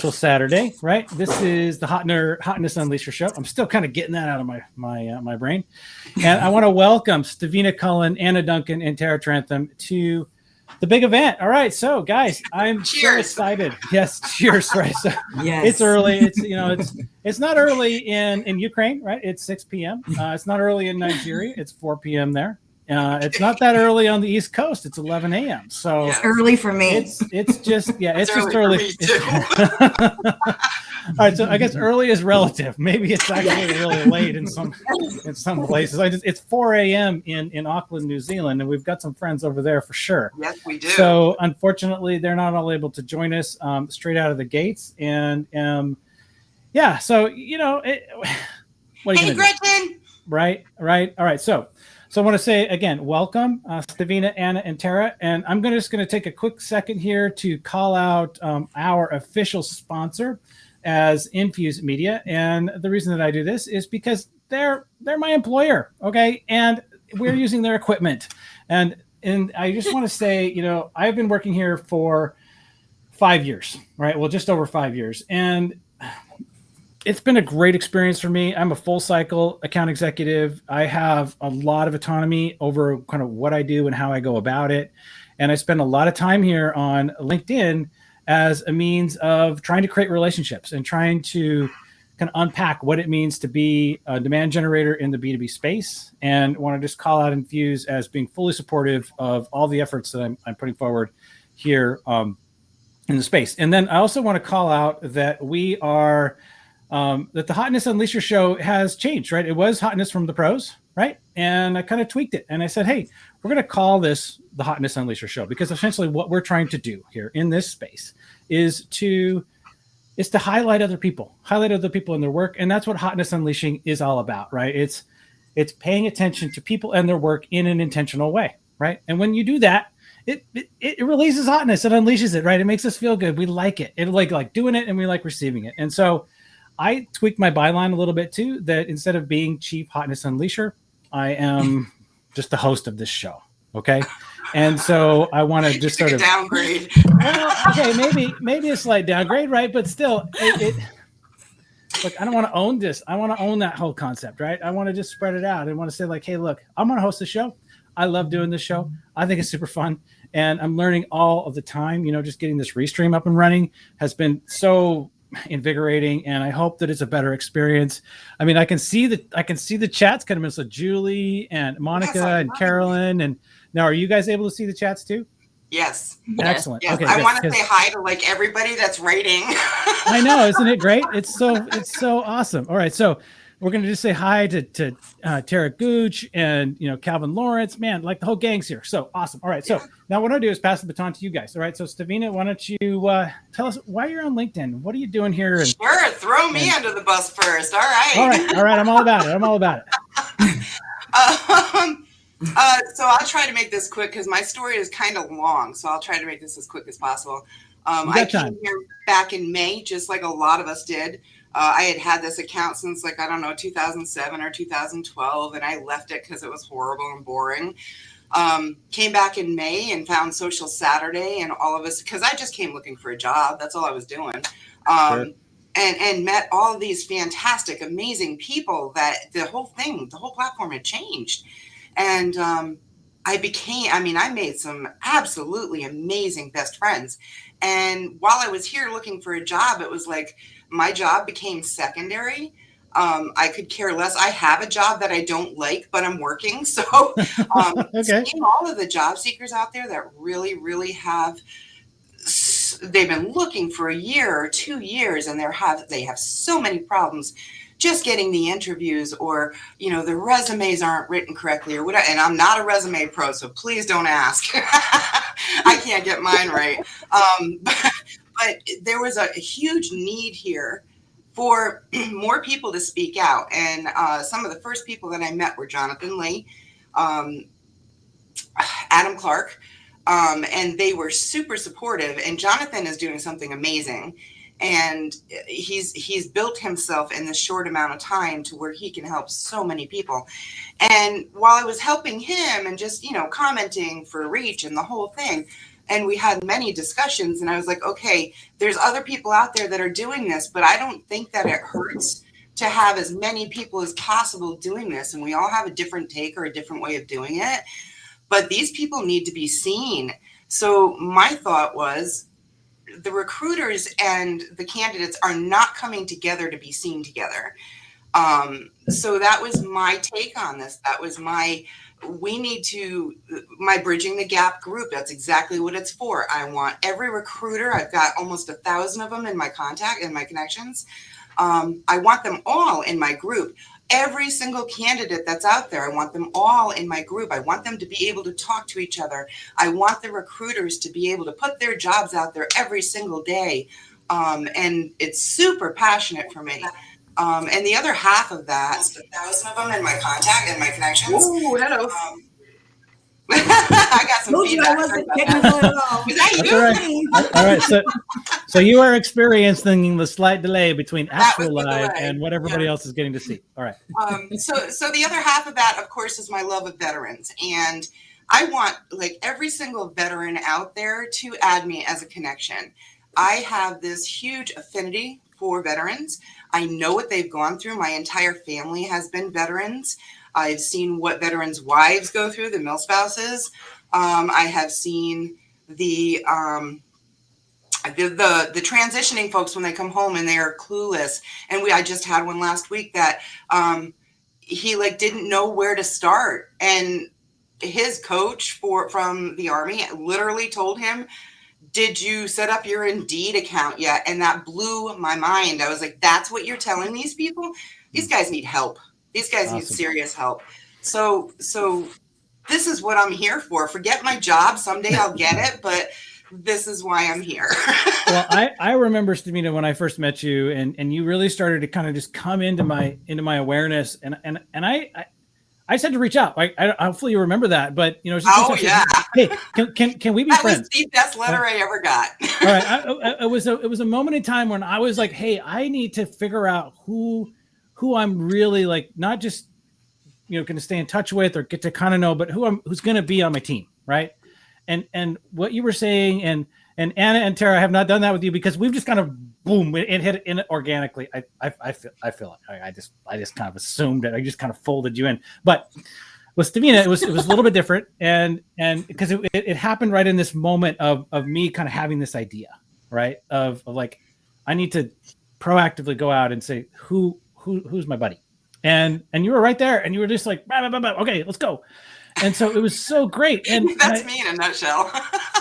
official Saturday, right? This is the Hotness Unleashers show. I'm still kind of getting that out of my brain. And I want to welcome Stevina Cullen, Anna Duncan, and Tara Trantham to the big event. All right, so guys, I'm so excited. Yes, cheers, right? So yes. It's early. It's not early in Ukraine, right? It's 6 p.m. It's not early in Nigeria. It's 4 p.m. there. It's not that early on the East Coast. It's 11 a.m. So it's early for me. It's just early. All right, so I guess early is relative. Maybe it's actually really late in some places. It's 4 a.m. in Auckland, New Zealand, and we've got some friends over there for sure. Yes, we do. So unfortunately, they're not all able to join us straight out of the gates, and yeah. So what are you gonna Gretchen. do? Right. All right. So I want to say again, welcome, Stevina, Anna, and Tara. And I'm just going to take a quick second here to call out our official sponsor as Infuse Media. And the reason that I do this is because they're my employer, okay? And we're using their equipment. And I just want to say, I've been working here for 5 years, right? Well, just over 5 years. And it's been a great experience for me. I'm a full cycle account executive. I have a lot of autonomy over kind of what I do and how I go about it. And I spend a lot of time here on LinkedIn as a means of trying to create relationships and trying to kind of unpack what it means to be a demand generator in the B2B space. And want to just call out Infuse as being fully supportive of all the efforts that I'm putting forward here in the space. And then I also want to call out that we are that the Hotness Unleashers show has changed, right? It was Hotness from the Pros, right? And I kind of tweaked it. And I said, hey, we're going to call this the Hotness Unleashers show, because essentially what we're trying to do here in this space is to highlight other people in their work. And that's what Hotness Unleashing is all about, right? It's paying attention to people and their work in an intentional way, right? And when you do that, it releases hotness. It unleashes it, right? It makes us feel good. We like it. It like doing it, and we like receiving it. And so I tweaked my byline a little bit too, that instead of being Chief Hotness Unleasher, I am just the host of this show. Okay. And so I want to just sort of downgrade. Well, okay, maybe a slight downgrade, right? But still, look, I don't want to own this. I want to own that whole concept, right? I want to just spread it out. I want to say like, hey, look, I'm going to host the show. I love doing this show. I think it's super fun. And I'm learning all of the time. Just getting this restream up and running has been so invigorating, and I hope that it's a better experience. I mean, I can see the chats coming in. So Julie and Monica and Carolyn, and now are you guys able to see the chats too? Yes. Excellent. Yes. Okay. I want to say hi to like everybody that's rating. I know, isn't it great? It's so awesome. All right, so we're gonna just say hi to Tara Gooch and Calvin Lawrence, man, like the whole gang's here. So awesome. All right, so now what I'll do is pass the baton to you guys. All right, so Stevina, why don't you tell us why you're on LinkedIn? What are you doing here? And, sure, throw me under the bus first. All right. All right. I'm all about it. So I'll try to make this quick because my story is kind of long. So I'll try to make this as quick as possible. I came here back in May, just like a lot of us did. I had this account since 2007 or 2012, and I left it because it was horrible and boring. Came back in May and found Social Saturday and all of us, because I just came looking for a job. That's all I was doing. Sure. And met all of these fantastic, amazing people that the whole platform had changed. And I made some absolutely amazing best friends. And while I was here looking for a job, it was like my job became secondary. I could care less. I have a job that I don't like, but I'm working. So okay. Seeing all of the job seekers out there that really, really they've been looking for a year or 2 years, and they have so many problems just getting the interviews, or the resumes aren't written correctly or whatever. And I'm not a resume pro, so please don't ask. I can't get mine right. But there was a huge need here for more people to speak out. And some of the first people that I met were Jonathan Lee, Adam Clark, and they were super supportive. And Jonathan is doing something amazing. And he's built himself in this short amount of time to where he can help so many people. And while I was helping him and just, commenting for reach and the whole thing, And we had many discussions, and I was like, okay, there's other people out there that are doing this, but I don't think that it hurts to have as many people as possible doing this. And we all have a different take or a different way of doing it. But these people need to be seen. So my thought was, the recruiters and the candidates are not coming together to be seen together. So that was my take on this. That was my Bridging the Gap group. That's exactly what it's for. I want every recruiter. I've got almost 1,000 of them in my contact and my connections. I want them all in my group. Every single candidate that's out there, I want them all in my group. I want them to be able to talk to each other. I want the recruiters to be able to put their jobs out there every single day. And it's super passionate for me. And the other half of that, 1,000 of them in my contact and my connections. Oh, hello. I got some feedback. I wasn't technical at all. Was that you? All right. So you are experiencing the slight delay between actual live and what everybody else is getting to see. All right. So the other half of that, of course, is my love of veterans. And I want like every single veteran out there to add me as a connection. I have this huge affinity for veterans. I know what they've gone through. My entire family has been veterans. I've seen what veterans' wives go through, the mill spouses. I have seen the transitioning folks when they come home and they are clueless. And I just had one last week that he like didn't know where to start, and his coach from the Army literally told him, "Did you set up your Indeed account yet?" And that blew my mind. I was like, "That's what you're telling these people? These guys need help. These guys need serious help." So this is what I'm here for. Forget my job. Someday I'll get it, but this is why I'm here. Well, I remember, Stevina, when I first met you, and you really started to kind of just come into my awareness, and I just had to reach out. I hopefully you remember that, but you know, yeah. Hey, can we be friends? That was the best letter I ever got. All right, it was a moment in time when I was like, hey, I need to figure out who I'm really like, not just going to stay in touch with or get to kind of know, but who's going to be on my team, right? And what you were saying, and Anna and Tara, I have not done that with you because we've just kind of boom, it hit in organically. I feel like I just kind of assumed it. I just kind of folded you in. But with Stevina, it was a little bit different, and because it happened right in this moment of me kind of having this idea, right? Of like, I need to proactively go out and say who's my buddy, and you were right there, and you were just like, bah, bah, bah, bah, okay, let's go. And so it was so great. And that's me in a nutshell.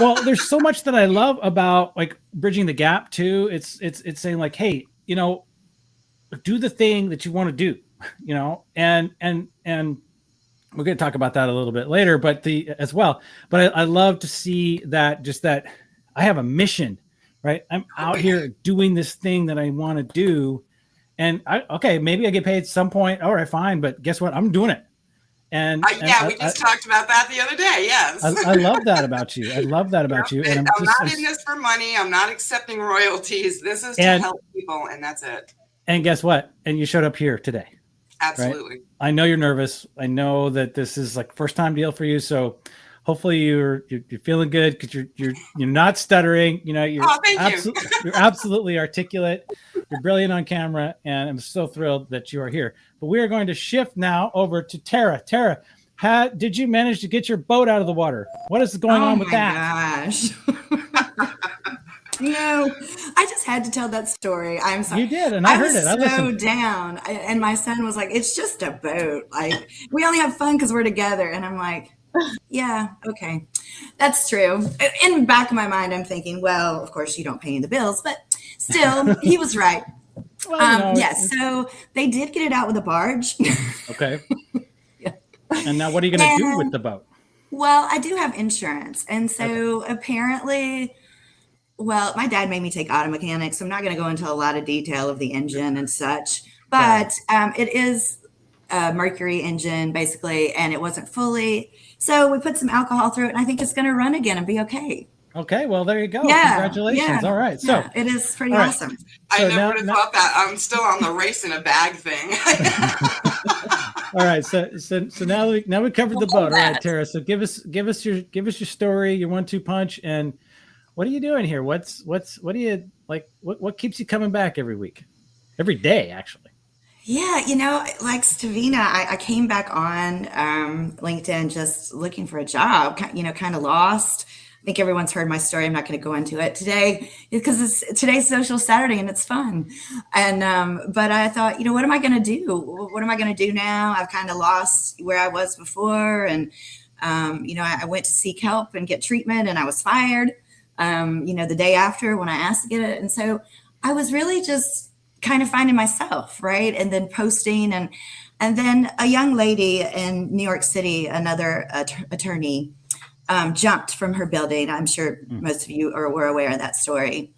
Well, there's so much that I love about like bridging the gap too. It's saying like, hey, do the thing that you want to do, and we're going to talk about that a little bit later, but as well. But I love to see that, just that I have a mission, right? I'm out here doing this thing that I want to do. And maybe I get paid at some point. All right, fine. But guess what? I'm doing it. And we just talked about that the other day. Yes. I love that about you. I love that about you. And I'm not in this for money. I'm not accepting royalties. This is to help people, and that's it. And guess what? And you showed up here today. Absolutely. Right? I know you're nervous. I know that this is like first time deal for you. So hopefully you're feeling good because you're not stuttering. You're you're absolutely articulate. You're brilliant on camera, and I'm so thrilled that you are here. But we are going to shift now over to Tara. Tara, did you manage to get your boat out of the water? What is going on with that? Gosh. I just had to tell that story. I'm sorry. You did, and I heard it. I was so listened. down. And my son was like, it's just a boat. Like, we only have fun because we're together. And I'm like, yeah, okay. That's true. In the back of my mind, I'm thinking, well, of course you don't pay any of the bills, but still, he was right. Well, yes. So they did get it out with a barge. Okay. Yeah. And now what are you going to do with the boat? Well, I do have insurance. And so apparently, well, my dad made me take auto mechanics, so I'm not going to go into a lot of detail of the engine and such, but it is a Mercury engine basically, and it wasn't fully. So we put some alcohol through it, and I think it's going to run again and be okay. Okay, well, there you go. Yeah, congratulations. Yeah, all right. So it is pretty awesome. I never would have thought that. I'm still on the race in a bag thing. All right. So now we covered the boat. All right, Tara. So give us your story, your 1-2 punch, and what are you doing here? What do you like? What keeps you coming back every week, every day, actually? Yeah, like Stevina, I came back on LinkedIn just looking for a job, kind of lost. I think everyone's heard my story. I'm not going to go into it today because today's Social Saturday and it's fun. And but I thought, what am I going to do? What am I going to do now? I've kind of lost where I was before, and I went to seek help and get treatment, and I was fired. The day after when I asked to get it, and so I was really just kind of finding myself, right? And then posting, and then a young lady in New York City, another attorney, jumped from her building. I'm sure most of you were aware of that story.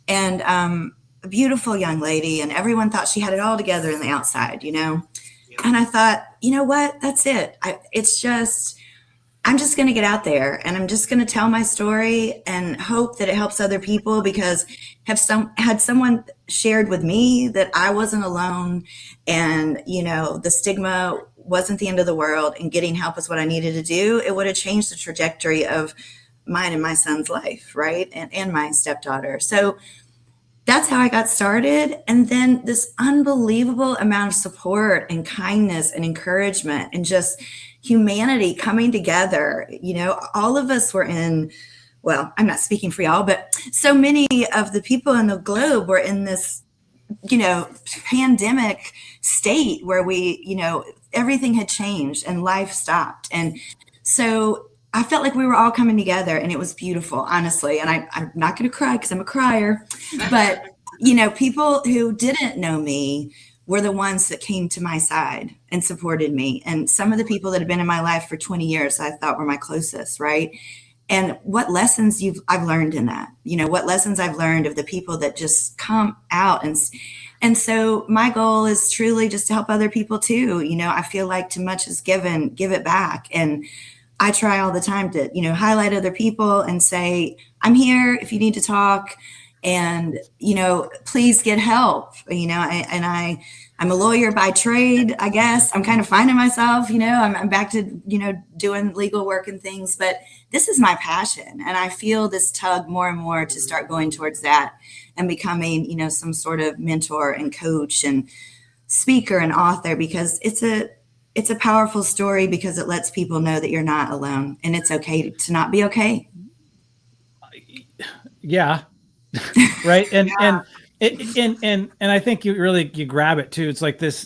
And a beautiful young lady, and everyone thought she had it all together on the outside, And I thought, you know what? That's it. I'm just going to get out there, and I'm just going to tell my story and hope that it helps other people, because had someone shared with me that I wasn't alone, and the stigma wasn't the end of the world, and getting help is what I needed to do, it would have changed the trajectory of mine and my son's life, right? And my stepdaughter. So that's how I got started. And then this unbelievable amount of support and kindness and encouragement and just humanity coming together. All of us were well, I'm not speaking for y'all, but so many of the people in the globe were in this, pandemic state where everything had changed and life stopped. And so I felt like we were all coming together, and it was beautiful, honestly. And I'm not going to cry because I'm a crier, but, people who didn't know me were the ones that came to my side and supported me. And some of the people that have been in my life for 20 years, I thought were my closest, right? And what lessons I've learned in that, what lessons I've learned of the people that just come out. And so my goal is truly just to help other people too. I feel like too much is given, give it back. And I try all the time to, highlight other people and say, I'm here if you need to talk, and, please get help, I'm a lawyer by trade, I guess. I'm kind of finding myself, I'm back to, doing legal work and things, but this is my passion. And I feel this tug more and more to start going towards that and becoming, some sort of mentor and coach and speaker and author, because it's a powerful story, because it lets people know that you're not alone, and it's okay to not be okay. Yeah. Right. And, and I think you grab it too. It's like the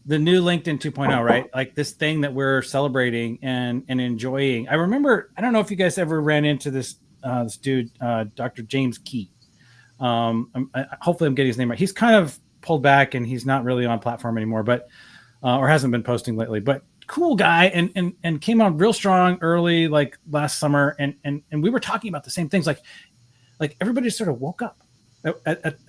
new LinkedIn 2.0, right? Like this thing that we're celebrating and enjoying. I remember, I don't know if you guys ever ran into this dude, Dr. James Key. Hopefully I'm getting his name right. He's kind of pulled back and he's not really on platform anymore, but, or hasn't been posting lately, but cool guy. And came on real strong early, like last summer. And we were talking about the same things. Like everybody sort of woke up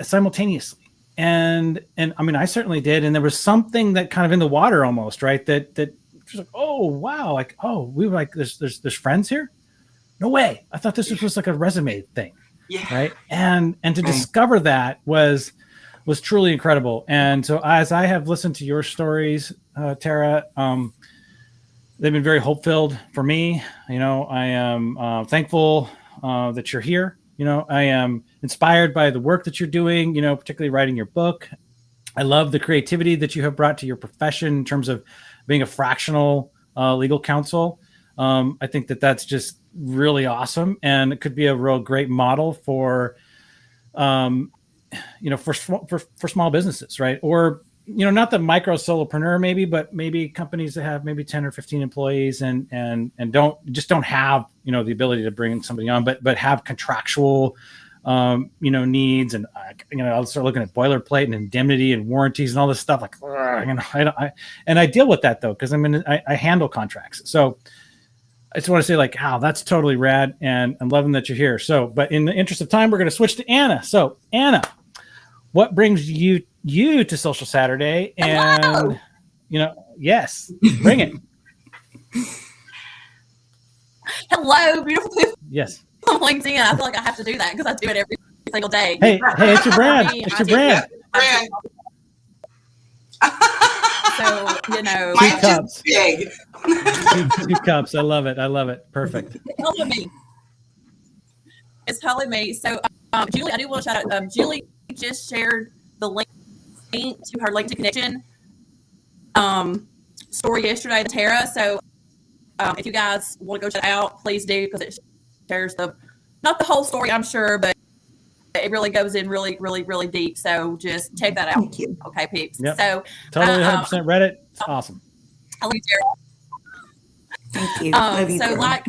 simultaneously. And I mean, I certainly did. And there was something that kind of in the water almost, right. That was like, oh, wow. Like, oh, we were like, there's friends here. No way. I thought this was just like a resume thing. Yeah. Right. And to discover that was truly incredible. And so as I have listened to your stories, Tara, they've been very hope-filled for me. I am thankful that you're here. I am inspired by the work that you're doing, particularly writing your book. I love the creativity that you have brought to your profession in terms of being a fractional legal counsel. I think that that's just really awesome. And it could be a real great model for, for small businesses, right? Or, not the micro solopreneur maybe, but maybe companies that have maybe 10 or 15 employees and don't have, the ability to bring somebody on, but have contractual, needs. And, I'll start looking at boilerplate and indemnity and warranties and all this stuff. Like, I deal with that though, because I handle contracts. So I just want to say like, wow, that's totally rad. And I'm loving that you're here. So, but in the interest of time, we're going to switch to Anna. So Anna, what brings you to Social Saturday? And, yes, bring it. Hello, beautiful people. Yes. On LinkedIn. I feel like I have to do that because I do it every single day. Hey, it's your brand. It's your brand. So, you know, Mine's cups. just big. two cups. I love it. I love it. Perfect. It's telling me. So, Julie, I do want to shout out. Julie just shared the link to her LinkedIn connection story yesterday to Tara. So, if you guys want to go check it out, please do, because it shares not the whole story, I'm sure, but it really goes in really, really, really deep. So just check that out. Thank you. Okay, peeps. Yep. So Totally 100% read it. It's awesome. I love you, Tara. Thank you. Love you, So girl. like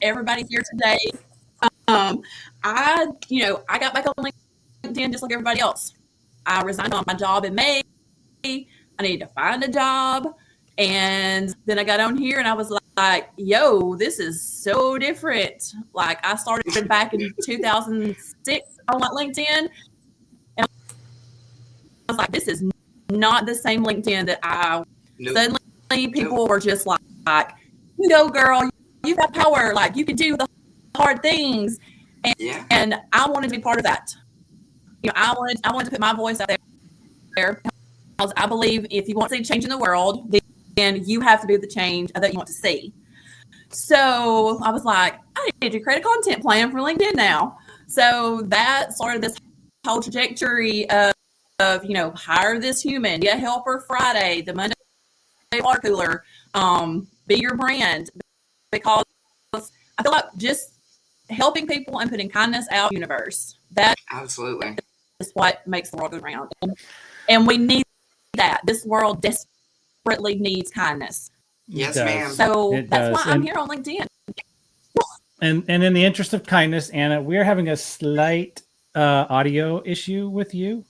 everybody here today, I got back on LinkedIn just like everybody else. I resigned on my job in May. I needed to find a job. And then I got on here and I was like, yo, this is so different. Like I started back in 2006 on LinkedIn. And I was like, this is not the same LinkedIn that suddenly people were just like, you go girl, you got power. Like you can do the hard things. And I wanted to be part of that. You know, I wanted to put my voice out there. Because I believe if you want to see change in the world, then you have to be the change that you want to see. So I was like, I need to create a content plan for LinkedIn now. So that started this whole trajectory of hire this human, get a helper Friday, the Monday water cooler, be your brand. Because I feel like just helping people and putting kindness out in the universe, that absolutely is what makes the world go round. And we need that. This world desperately needs kindness. Yes, ma'am. So that's why I'm here on LinkedIn. And in the interest of kindness, Anna, we're having a slight audio issue with you.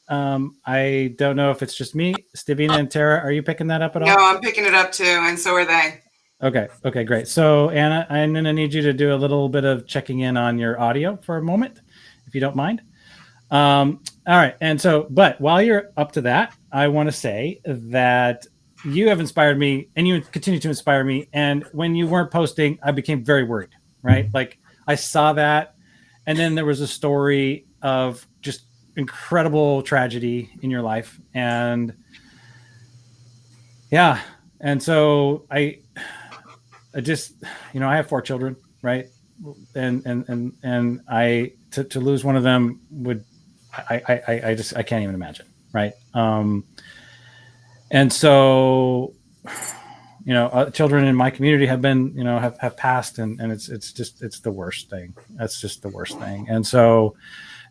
I don't know if it's just me. Stevina and Tara, are you picking that up at all? No, I'm picking it up too, and so are they. Okay, great. So Anna, I'm going to need you to do a little bit of checking in on your audio for a moment, if you don't mind. All right. And so, but while you're up to that, I want to say that you have inspired me and you continue to inspire me. And when you weren't posting, I became very worried, right? Like I saw that. And then there was a story of just incredible tragedy in your life. And yeah. And so I just, I have 4 children, right? And I, to lose one of them would, I can't even imagine. Right. And so, children in my community have been, have passed and it's the worst thing. That's just the worst thing. And so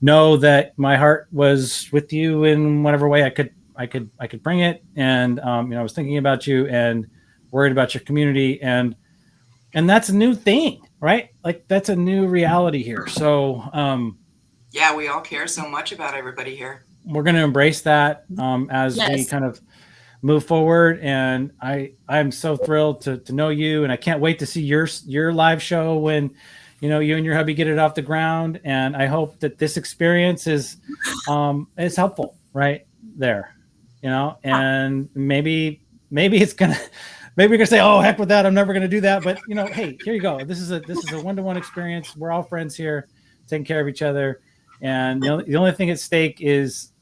know that my heart was with you in whatever way I could bring it. And, I was thinking about you and worried about your community and that's a new thing, right? Like that's a new reality here. So, yeah, we all care so much about everybody here. We're going to embrace that as we kind of move forward. And I'm so thrilled to know you. And I can't wait to see your live show when, you and your hubby get it off the ground. And I hope that this experience is helpful right there, and maybe it's going to, maybe you're going to say, oh, heck with that. I'm never going to do that. But, hey, here you go. This is a one-to-one experience. We're all friends here, taking care of each other. And the only thing at stake is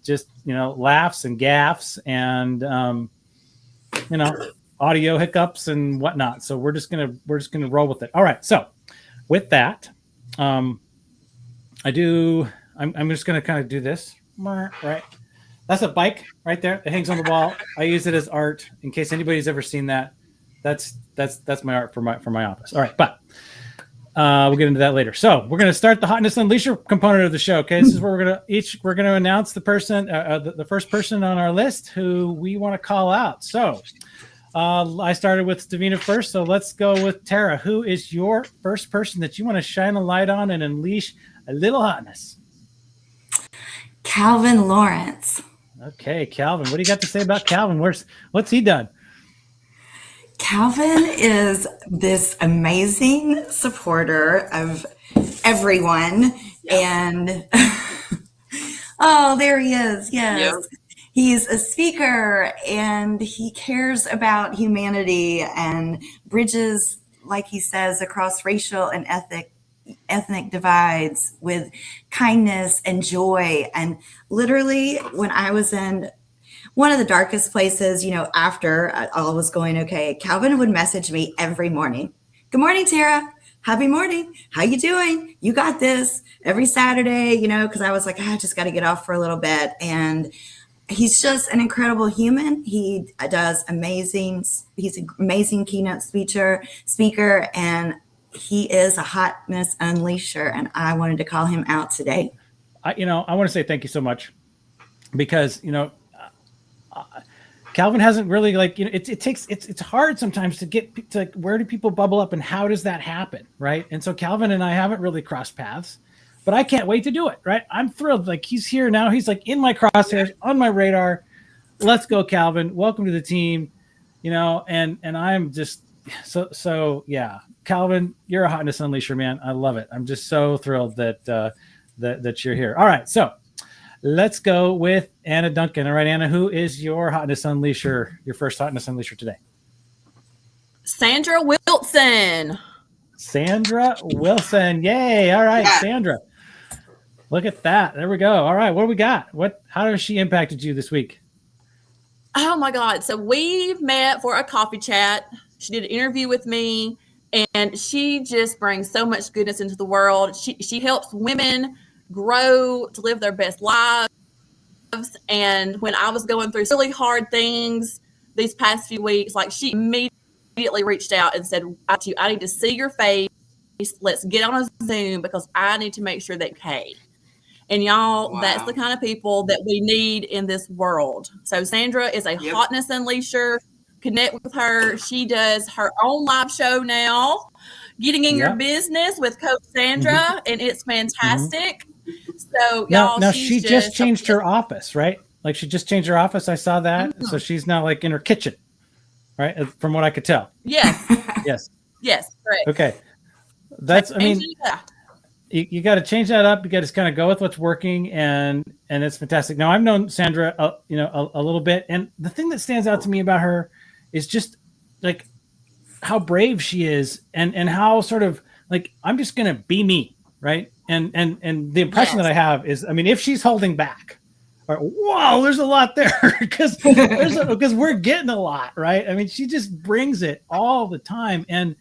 just laughs and gaffes and audio hiccups and whatnot. So we're just gonna roll with it. All right. So with that, I'm just gonna kind of do this. Right. That's a bike right there. It hangs on the wall. I use it as art in case anybody's ever seen that. That's my art for my office. All right, but. We'll get into that later. So we're going to start the Hotness Unleasher component of the show. Okay, this is where we're going to announce the person, the first person on our list who we want to call out. So I started with Stevina first. So let's go with Tara. Who is your first person that you want to shine a light on and unleash a little hotness? Calvin Lawrence. Okay, Calvin. What do you got to say about Calvin? What's he done? Calvin is this amazing supporter of everyone. And oh, there he is. Yes. Yep. He's a speaker and he cares about humanity and bridges, like he says, across racial and ethnic divides with kindness and joy. And literally when I was in one of the darkest places, after all was going okay, Calvin would message me every morning. Good morning, Tara. Happy morning. How you doing? You got this. Every Saturday, because I was like, I just got to get off for a little bit. And he's just an incredible human. He does amazing. He's an amazing keynote speaker, and he is a Hotness Unleasher. And I wanted to call him out today. I want to say thank you so much, because, Calvin hasn't really it's hard sometimes to get to where do people bubble up and how does that happen, right? And so Calvin and I haven't really crossed paths, but I can't wait to do it, right? I'm thrilled. Like, he's here now. He's like in my crosshairs, on my radar. Let's go, Calvin. Welcome to the team, and I'm just so yeah. Calvin, you're a Hotness Unleasher, man. I love it. I'm just so thrilled that you're here. All right, so let's go with Anna Duncan. All right, Anna, who is your Hotness Unleasher, your first Hotness Unleasher today? Sandra Wilson. Sandra Wilson. Yay. All right, Yeah. Sandra. Look at that. There we go. All right, what do we got? How has she impacted you this week? Oh my God. So we met for a coffee chat. She did an interview with me, and she just brings so much goodness into the world. She helps women grow to live their best lives. And when I was going through really hard things these past few weeks, like, she immediately reached out and said, I need to see your face. Let's get on a Zoom, because I need to make sure that okay. And y'all, Wow. That's the kind of people that we need in this world. So Sandra is a Hotness Unleasher. Connect with her. She does her own live show now, Getting in Your Business with Coach Sandra, and it's fantastic. So y'all, now she just changed her office, right? Like, she just changed her office. I saw that. Mm-hmm. So she's now like in her kitchen, right? From what I could tell. Yes. Yes. Correct. Okay. You got to change that up. You got to kind of go with what's working, and it's fantastic. Now, I've known Sandra, a little bit, and the thing that stands out to me about her is just like how brave she is, and how sort of like, I'm just going to be me, right? And the impression that I have is, if she's holding back, right, whoa, there's a lot there, because we're getting a lot, right? She just brings it all the time, and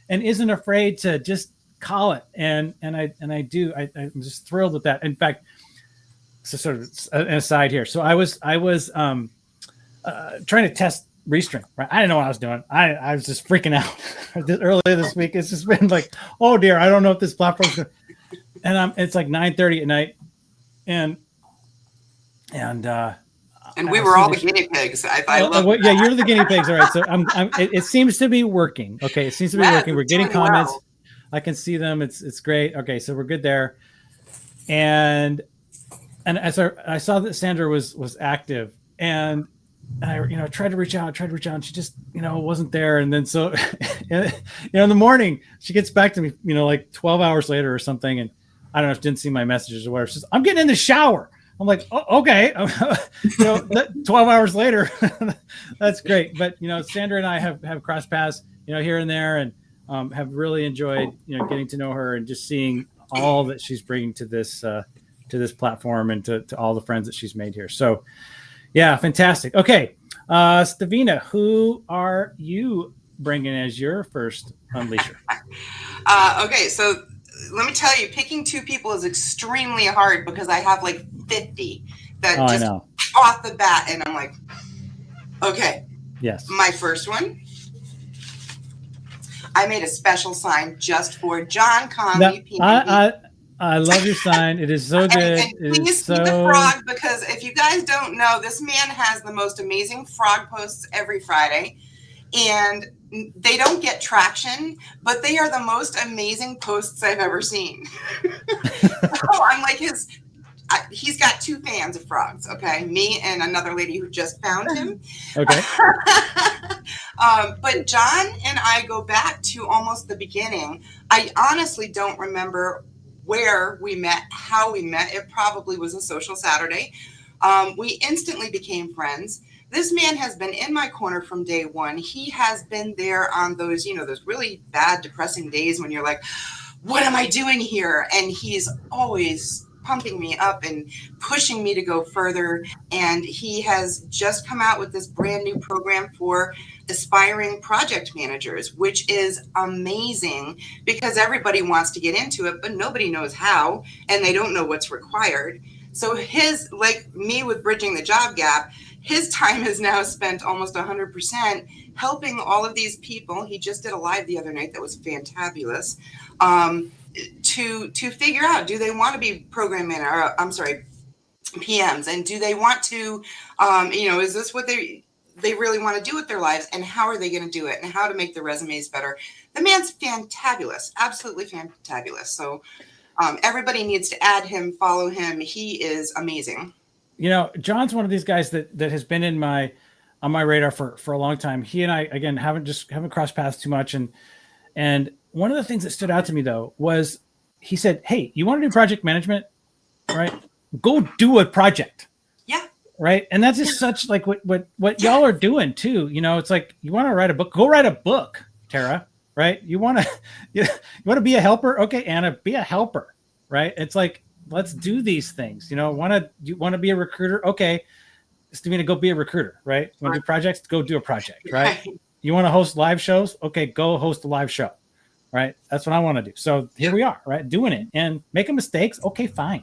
isn't afraid to just call it, and I'm just thrilled with that. In fact, so sort of an aside here. So I was trying to test restream, right? I didn't know what I was doing. I was just freaking out earlier this week. It's just been like, oh dear, I don't know if this platform's going. And it's like 9:30 at night, and we were all the guinea pigs. I love that. Yeah, you're the guinea pigs. All right, so it seems to be working. Okay, it seems to be working. We're getting comments. Well. I can see them. It's great. Okay, so we're good there. And as I saw that Sandra was active, and I tried to reach out, and she just wasn't there. And then so in the morning she gets back to me like 12 hours later or something, and I don't know if she didn't see my messages or whatever. She says, I'm getting in the shower. I'm like, oh, okay. 12 hours later. That's great. But Sandra and I have crossed paths here and there, and have really enjoyed getting to know her and just seeing all that she's bringing to this platform, and to all the friends that she's made here. So yeah, fantastic. Okay, Stevina, who are you bringing as your first Unleasher? Okay, so let me tell you, picking two people is extremely hard, because I have like 50 that just off the bat, and I'm like, okay. Yes. My first one, I made a special sign just for John Connolly PMP. I love your sign. It is so good. And please see the frog, because if you guys don't know, this man has the most amazing frog posts every Friday, and they don't get traction, but they are the most amazing posts I've ever seen. I'm like he's got two fans of frogs, okay? Me and another lady who just found him. Okay. But John and I go back to almost the beginning. I honestly don't remember where we met, how we met. It probably was a social Saturday. We instantly became friends. This man has been in my corner from day one. He has been there on those, those really bad, depressing days when you're like, what am I doing here? And he's always pumping me up and pushing me to go further. And he has just come out with this brand new program for aspiring project managers, which is amazing because everybody wants to get into it, but nobody knows how, and they don't know what's required. So his, like me with bridging the job gap, his time is now spent almost 100% helping all of these people. He just did a live the other night that was fantabulous, to figure out, do they want to be program manager, or, I'm sorry, PMs, and do they want to, is this what they really want to do with their lives, and how are they going to do it, and how to make their resumes better. The man's fantabulous, absolutely fantabulous. So everybody needs to add him, follow him. He is amazing. John's one of these guys that has been on my radar for a long time. He and I, again, haven't crossed paths too much. And one of the things that stood out to me though was he said, "Hey, you want to do project management, right? Go do a project." Yeah. Right. And that's just such like what y'all are doing too. It's like, you want to write a book, go write a book, Tara, right? You want to be a helper. Okay, Anna, be a helper, right? It's like, let's do these things. You want to be a recruiter? Okay, Stevina, go be a recruiter, right? Want to do projects? Go do a project, right? You want to host live shows? Okay, go host a live show, right? That's what I want to do. So here we are, right? Doing it and making mistakes. Okay, fine.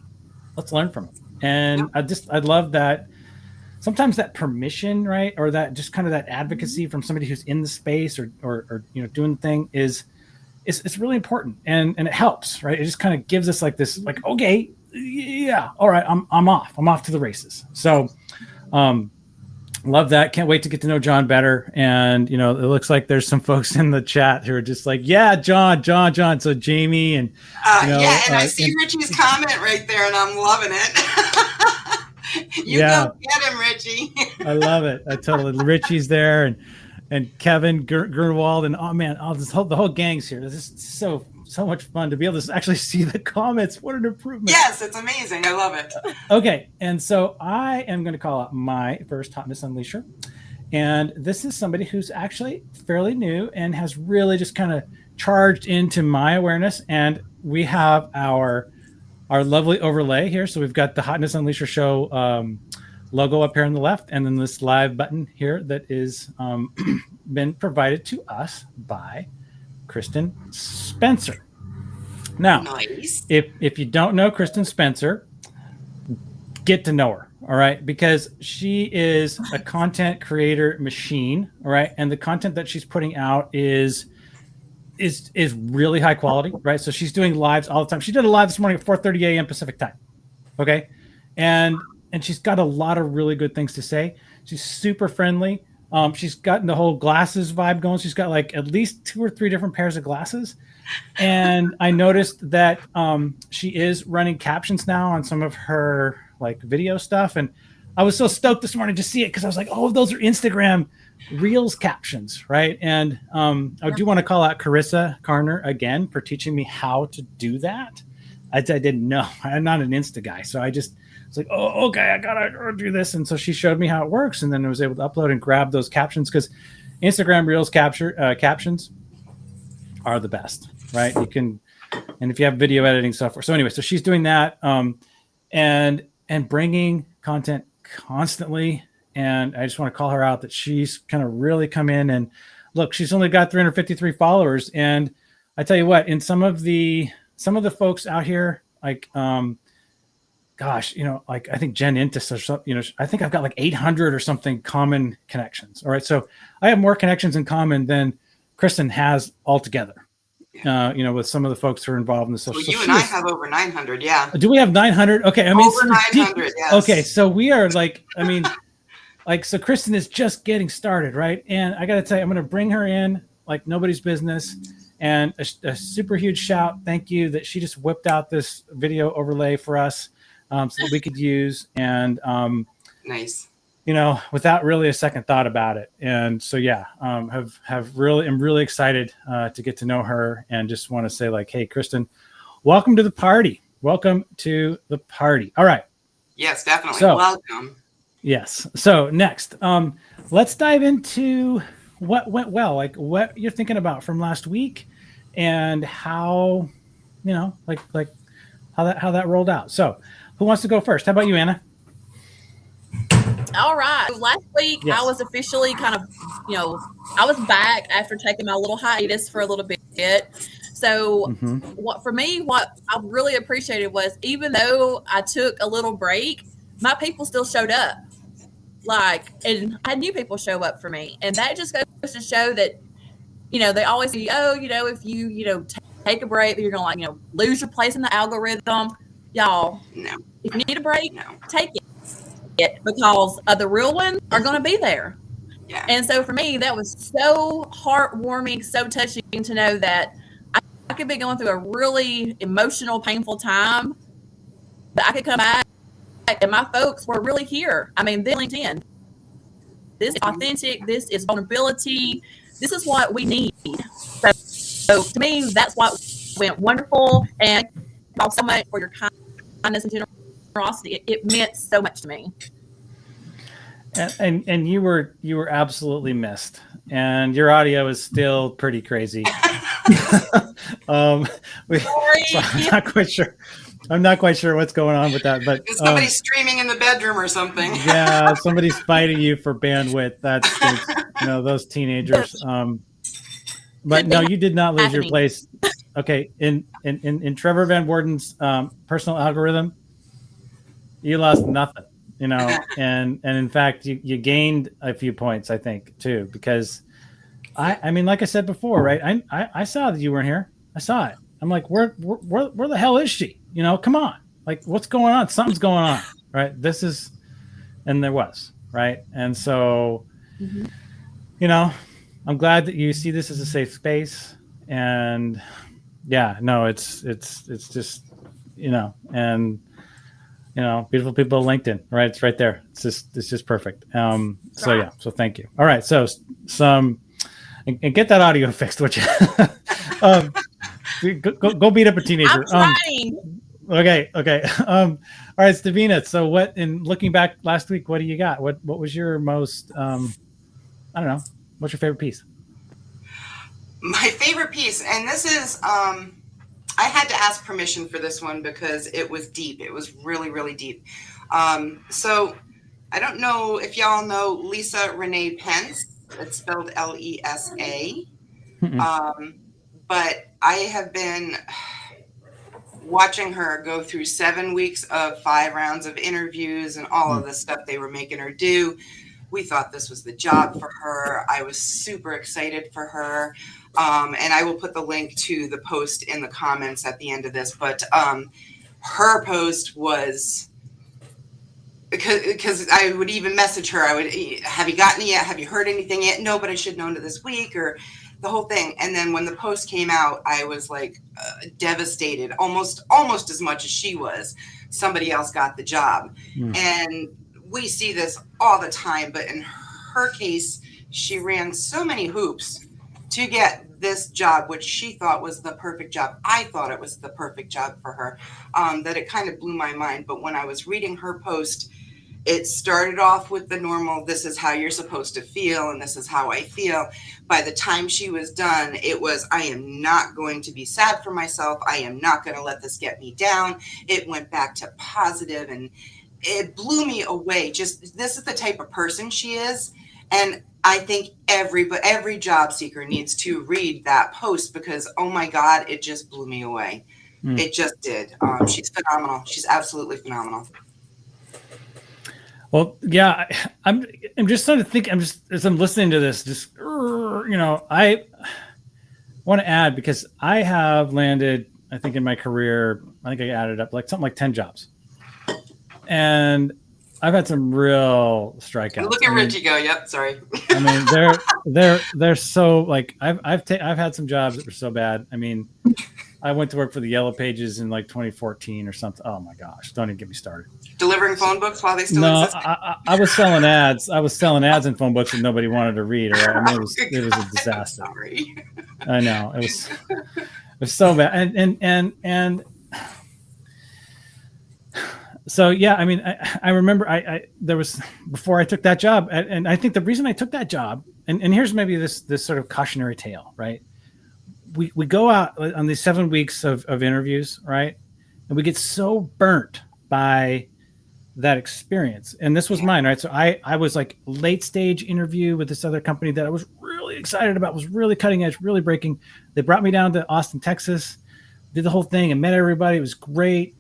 Let's learn from them. And I love that. Sometimes that permission, right, or that just kind of that advocacy from somebody who's in the space or doing the thing is. It's really important and it helps, right? It just kind of gives us like this, like, okay, yeah, all right, I'm off to the races. So love that. Can't wait to get to know John better. And it looks like there's some folks in the chat who are just like, yeah, John. So Jamie and I see Richie's comment right there, and I'm loving it. Go get him, Richie. I love it. I totally. Richie's there and Kevin Gernwald, and oh man, the whole gang's here. This is so much fun to be able to actually see the comments. What an improvement! Yes, it's amazing. I love it. Okay, and so I am going to call out my first Hotness Unleasher, and this is somebody who's actually fairly new and has really just kind of charged into my awareness. And we have our lovely overlay here. So we've got the Hotness Unleasher show logo up here on the left, and then this live button here that is been provided to us by Kristin Spencer. Now, nice. if you don't know Kristin Spencer, get to know her, all right? Because she is a content creator machine, all right? And the content that she's putting out is really high quality, right? So she's doing lives all the time. She did a live this morning at 4:30 a.m. Pacific time, okay? And she's got a lot of really good things to say. She's super friendly. She's gotten the whole glasses vibe going. She's got like at least 2 or 3 different pairs of glasses. And I noticed that she is running captions now on some of her like video stuff. And I was so stoked this morning to see it because I was like, oh, those are Instagram Reels captions, right? And I do want to call out Carissa Carner again for teaching me how to do that. I didn't know. I'm not an Insta guy, so I just was like, oh, okay, I gotta do this. And so she showed me how it works, and then I was able to upload and grab those captions because Instagram Reels captions are the best, right? You can, and if you have video editing software. So anyway, so she's doing that and bringing content constantly. And I just want to call her out that she's kind of really come in and look, she's only got 353 followers. And I tell you what, in some of the folks out here, like, like I think Jen Intis or something, I think I've got like 800 or something common connections. All right. So I have more connections in common than Kristin has altogether. With some of the folks who are involved in the social. Well, you and I have over 900. Yeah. Do we have 900? Okay. I mean, over 900. Yes. Okay. So we are like, so Kristin is just getting started. Right. And I got to tell you, I'm going to bring her in like nobody's business, and a super huge shout. Thank you that she just whipped out this video overlay for us. So that we could use, and nice, without really a second thought about it. And so I'm really excited to get to know her, and just want to say like, hey, Kristin, welcome to the party. Welcome to the party. All right. Yes, definitely. So, welcome. Yes. So next, let's dive into what went well, like what you're thinking about from last week, and how, how that rolled out. So who wants to go first? How about you, Anna? All right. Last week, Yes. I was officially kind of, I was back after taking my little hiatus for a little bit. So what I really appreciated was, even though I took a little break, my people still showed up. And I had new people show up for me. And that just goes to show that, they always say, if you, take a break, you're going to lose your place in the algorithm. Y'all, No. if you need a break, No. take it. Because the real ones are going to be there. Yeah. And so for me, that was so heartwarming, so touching to know that I could be going through a really emotional, painful time, but I could come back and my folks were really here. I mean, this LinkedIn. This is authentic. This is vulnerability. This is what we need. So to me, that's what went wonderful. And thank you all so much for your kindness and generosity. It meant so much to me. And you were absolutely missed, and your audio is still pretty crazy. So I'm not quite sure what's going on with that, but is somebody streaming in the bedroom or something? Yeah, somebody's fighting you for bandwidth. That's those teenagers. But no, you did not lose your place. Okay, in Trevor Van Worden's personal algorithm, you lost nothing. And in fact, you gained a few points, I think, too, because I mean, like I said before, right? I saw that you weren't here. I saw it. I'm like, where the hell is she? Come on, like, what's going on? Something's going on, right? And there was, right? And so, I'm glad that you see this as a safe space. And yeah, no, it's just, and. Beautiful people LinkedIn, right? It's right there. It's just perfect. So thank you. All right. So and get that audio fixed, would you? Go beat up a teenager. I'm trying. Okay. All right, Stevina. So in looking back last week, what do you got? What was your most, I don't know, what's your favorite piece? My favorite piece, and this is, I had to ask permission for this one because it was deep. It was really, really deep. So I don't know if y'all know Lisa Renee Pence. It's spelled Lesa. But I have been watching her go through 7 weeks of 5 rounds of interviews and all of the stuff they were making her do. We thought this was the job for her. I was super excited for her. And I will put the link to the post in the comments at the end of this. But her post was, because I would even message her. I would, have you gotten it yet? Have you heard anything yet? No, but I should know to this week, or the whole thing. And then when the post came out, I was like devastated, almost as much as she was. Somebody else got the job. And we see this all the time. But in her case, she ran so many hoops to get this job, which she thought was the perfect job. I thought it was the perfect job for her, that it kind of blew my mind. But when I was reading her post, it started off with the normal, this is how you're supposed to feel, and this is how I feel. By the time she was done, it was, I am not going to be sad for myself. I am not going to let this get me down. It went back to positive, and it blew me away. Just, this is the type of person she is. And I think every job seeker needs to read that post, because, oh my God, it just blew me away. It just did. She's phenomenal. She's absolutely phenomenal. Well, yeah, I'm just trying to think. As I'm listening to this, I want to add, because I have landed, I think in my career, I think I added up something like 10 jobs, and I've had some real strikeouts. Look at Richie go. Yep. Sorry. I mean, they're so, like, I've had some jobs that were so bad. I mean, I went to work for the Yellow Pages in 2014 or something. Oh my gosh! Don't even get me started. Delivering phone books while they still exist. I was selling ads. I was selling ads in phone books that nobody wanted to read. Right? I mean, it was a disaster. Sorry. I know it was so bad. And so yeah, I mean, I remember there was, before I took that job, and I think the reason I took that job, and here's maybe this sort of cautionary tale, right? We go out on these 7 weeks of interviews, right? and we get so burnt by that experience. And this was mine, right? So I was like late stage interview with this other company that I was really excited about, was really cutting edge, really breaking. They brought me down to Austin, Texas, did the whole thing and met everybody. It was great.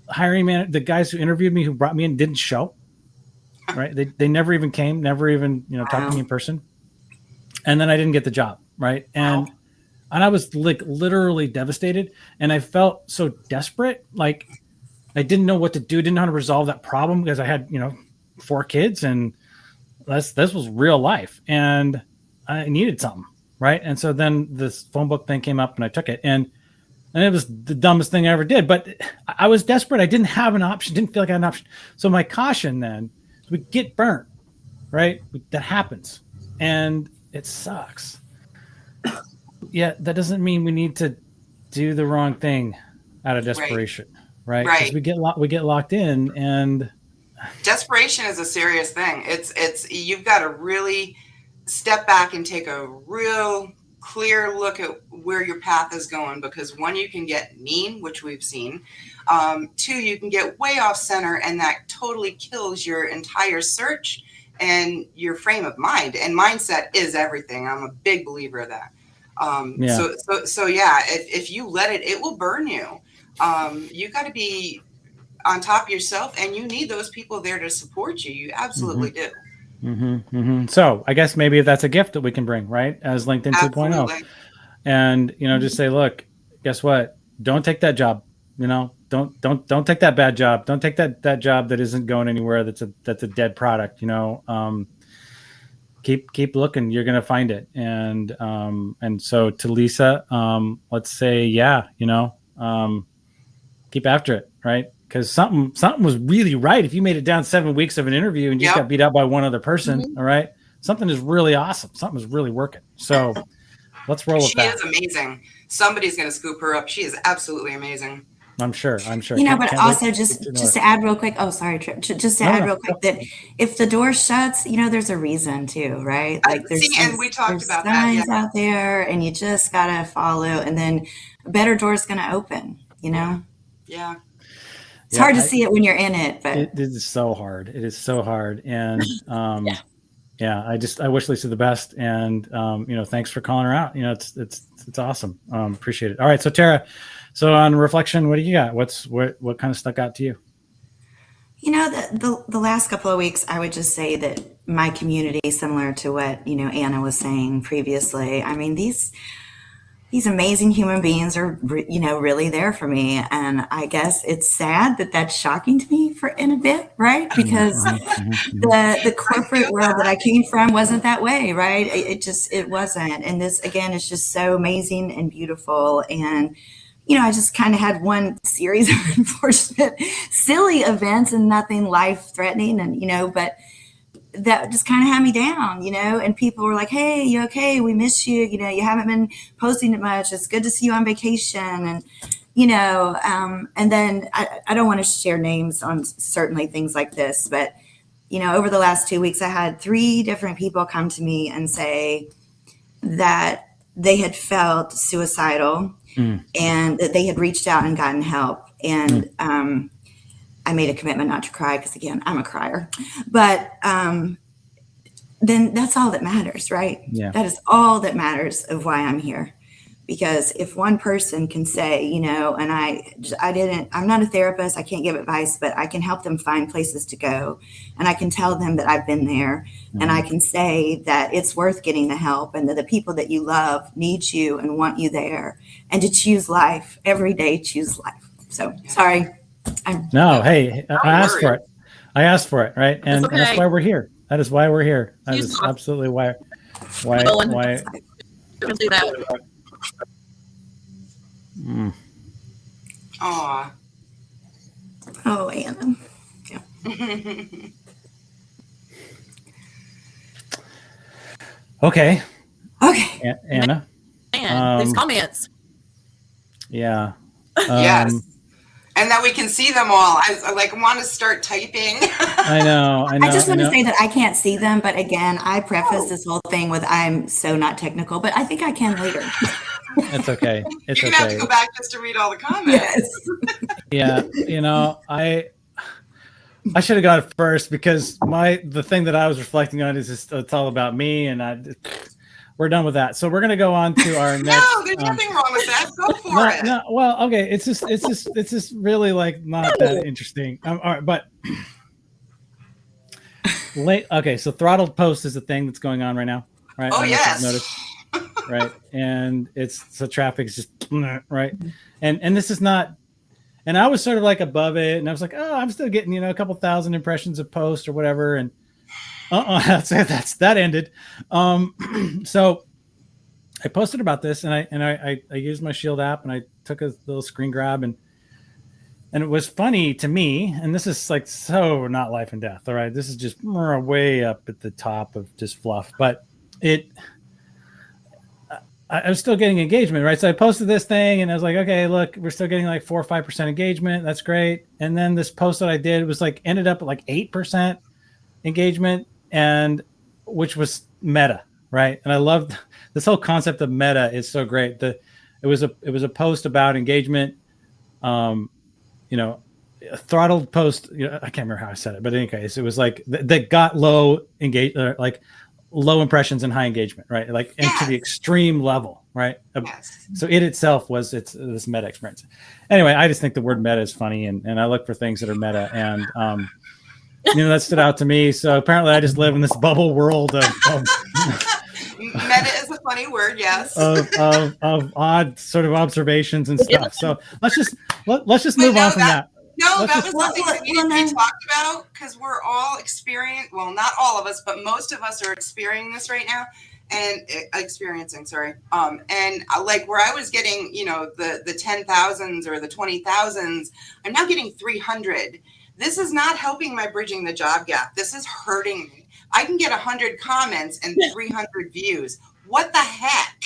Hiring man, the guys who interviewed me, who brought me in, didn't show, right? They never even came, never even, talked to me in person. And then I didn't get the job. Right. And I was like literally devastated, and I felt so desperate. Like I didn't know what to do. Didn't know how to resolve that problem because I had, 4 kids, and this was real life, and I needed something. Right. And so then this phone book thing came up, and I took it, and it was the dumbest thing I ever did, but I was desperate. I didn't have an option. Didn't feel like I had an option. So my caution then is we get burnt, right? That happens, and it sucks. Yeah, that doesn't mean we need to do the wrong thing out of desperation, right? Because we get locked in, and desperation is a serious thing. It's you've got to really step back and take a real clear look at where your path is going, because 1, you can get mean, which we've seen. 2, you can get way off center, and that totally kills your entire search and your frame of mind. And mindset is everything. I'm a big believer of that. So if you let it will burn you. You got to be on top of yourself, and you need those people there to support you. You absolutely do. So I guess maybe that's a gift that we can bring, right, as LinkedIn 2.0, and just say, look, guess what? Don't take that job. Don't take that bad job. Don't take that job that isn't going anywhere. That's a dead product. Keep looking. You're going to find it. And so to Lisa, let's say, keep after it. Right. Because something was really right. If you made it down 7 weeks of an interview and just got beat out by one other person. All right. Something is really awesome. Something is really working. So let's roll with that. She is amazing. Somebody's going to scoop her up. She is absolutely amazing. I'm sure. But also just to add real quick. Oh, sorry, Trip. Just to add real quick that if the door shuts, there's a reason too, right? Like and we talked about signs that out there, and you just gotta follow, and then a better door is gonna open. Yeah. It's hard to see it when you're in it, but it is so hard. It is so hard, and I wish Lisa the best, and thanks for calling her out. It's awesome. Appreciate it. All right, so Tara. So on reflection, what do you got? What kind of stuck out to you? The last couple of weeks, I would just say that my community, similar to what, Anna was saying previously, I mean, these amazing human beings are, really there for me. And I guess it's sad that that's shocking to me in a bit, right? Because the corporate world that I came from wasn't that way, right? It wasn't. And this, again, is just so amazing and beautiful. And I just kind of had one series of unfortunate, silly events and nothing life-threatening, and but that just kind of had me down, and people were like, "Hey, you okay? We miss you. You haven't been posting it much. It's good to see you on vacation." And and then I don't want to share names on certainly things like this, but over the last 2 weeks, I had 3 different people come to me and say that they had felt suicidal. And that they had reached out and gotten help. And I made a commitment not to cry because, again, I'm a crier. But then that's all that matters, right? Yeah. That is all that matters of why I'm here. Because if one person can say, and I'm not a therapist, I can't give advice, but I can help them find places to go. And I can tell them that I've been there. And I can say that it's worth getting the help, and that the people that you love need you and want you there, and to choose life every day, choose life. So sorry. Hey, I asked for it. Right. And that's why we're here. That is why we're here. That is absolutely why. Aw. Oh, Anna. Yeah. Okay. Anna. There's comments. Yeah. Yes. And that we can see them all. I want to start typing. I know. I just want to say that I can't see them, but again, I preface this whole thing with I'm so not technical, but I think I can later. It's okay. It's You're gonna have okay. to go back just to read all the comments. Yeah, I should have got it first because the thing that I was reflecting on is just it's all about me, and we're done with that. So we're gonna go on to our next. No, there's nothing wrong with that. Go for it. No, well, okay. It's just really like not that interesting. All right, but late. Okay, so throttled post is a thing that's going on right now, right? Oh, yes. Notice, right, and so traffic's just right, and this is not. And I was sort of like above it, and I was like, oh, I'm still getting, a couple thousand impressions of post or whatever. And that ended. So I posted about this, and I used my Shield app, and I took a little screen grab, and it was funny to me. And this is like so not life and death. All right, this is just way up at the top of just fluff, but I was still getting engagement, right? So I posted this thing and I was like, okay, look, we're still getting like 4 or 5% engagement. That's great. And then this post that I did was like, ended up at like 8% engagement, and which was meta, right? And I loved this whole concept of meta is so great. It was a post about engagement, a throttled post. I can't remember how I said it, but in any case, it was like that got low low impressions and high engagement, right? Like into the extreme level, right? Yes. So it itself was this meta experience. Anyway, I just think the word meta is funny, and I look for things that are meta, and that stood out to me. So apparently, I just live in this bubble world of meta is a funny word, yes. of odd sort of observations and stuff. So let's just move on from that. No, that was something that needed to be talked about because we're all well, not all of us, but most of us are experiencing this right now and and like where I was getting, the 10,000s or the 20,000s, I'm now getting 300. This is not helping my bridging the job gap. This is hurting me. I can get 100 comments and 300 views. What the heck?